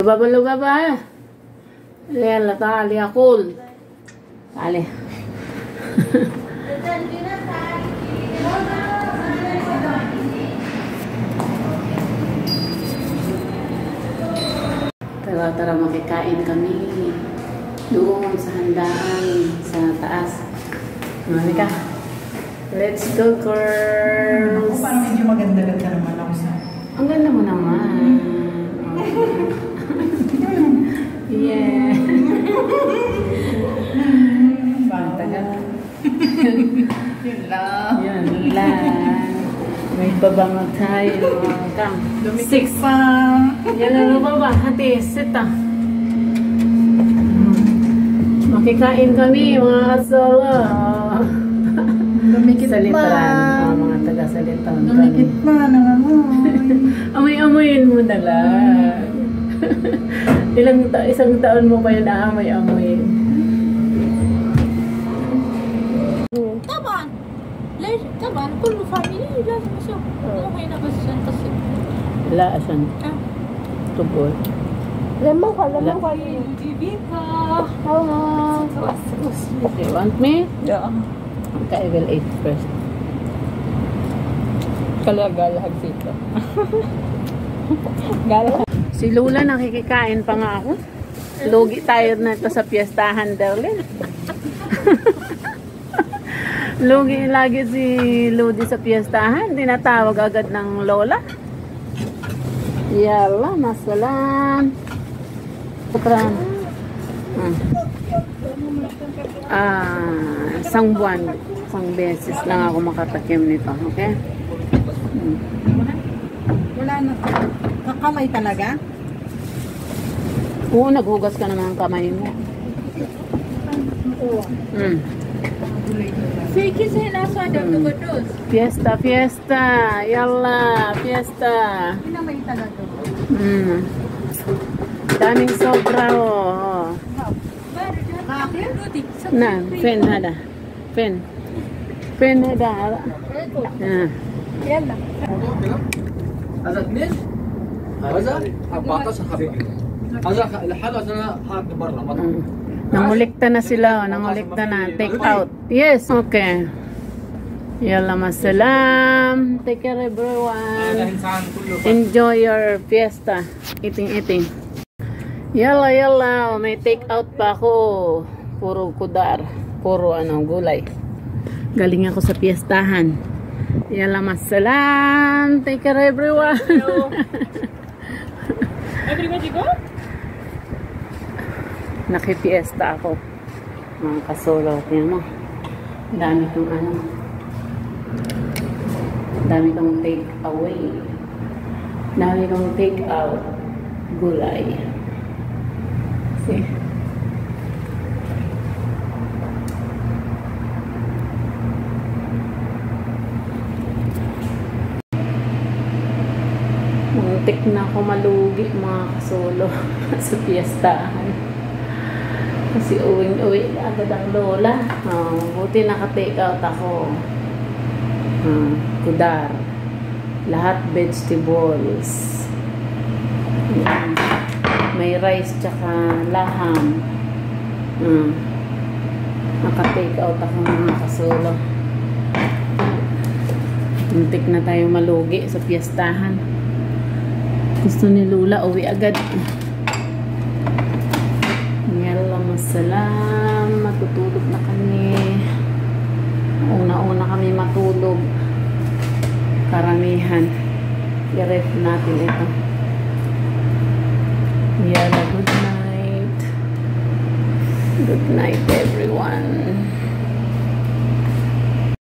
luga ba? Lela tali akul. Tali. Tara makikain kami doon sa handaan sa taas. Halika. Let's go, girls. Parang medyo maganda-ganda naman ako sa... Ang ganda mo naman. Yeah. Pantagal. Yun lang. Yun lang. May babango tayo. Come. 6 pa. Yan ano ba? Hati, sita. Makikain kami, mga kasolo. Lumikit sa pa. litran. Mga taga-salitran. Lumikit pa. Nangamoy. Amoy-amoyin mo na lang. Isang taon mo pa yun na amoy-amoyin. طبعا ليش طبعا كله فاميلي لازم يشوف مو هنا بس عشان تصير لا عشان تقول لما جيبيها You want me? Yeah. Okay, I will eat first. Kalagalag dito. Galang. Si Lula nakikikain pa nga ako. Lugi tayo na ito sa piyestahan, Darlene. Lugi lagi si Ludi sa piyestahan. Tinatawag agad ng lola. Yalla, masalam. Tukran. Isang buwan. Isang beses lang ako makatakim nito. Okay? Wala na. Kakamay talaga? Oo, naghugas ka naman ang kamay mo. Fiesta, fiesta. Yalla, fiesta. Kinamay talaga. Daming sobra, oh. Na, fen hada. Fen hada. Yalla. هذا اثنين هذا 14 حبيبي هذا لحاله عشان انا حاطه برا Nangulikta na sila, oh. Nangulikta na. Take out. Yes, okay. Yalla, masalam. Take care, everyone. Enjoy your fiesta. Eating. Yalla, yalla. Oh, may take out pa ako. Puro kudar. Puro gulay. Galing ako sa fiestahan. Yalla, masalam. Take care, everyone. Everybody go? Nakipiesta ako. Mga kasolo. Tingnan mo. Dami kong dami kong take away. Dami kong take out. Gulay. See? Muntik na ako malugi mga kasolo sa piyestahan. Kasi uwing-uwi agad ang lola. Buti naka-take out ako. Kudar. Lahat vegetables. May rice tsaka laham. Naka-take out ako mga kasolo. Muntik na tayo malugi sa piyestahan. Gusto ni Lula uwi agad. Yalla, masalam. Matutulog na kami. Una-una kami matulog. Karamihan. I-ref natin ito. Yalla, good night. Good night, everyone.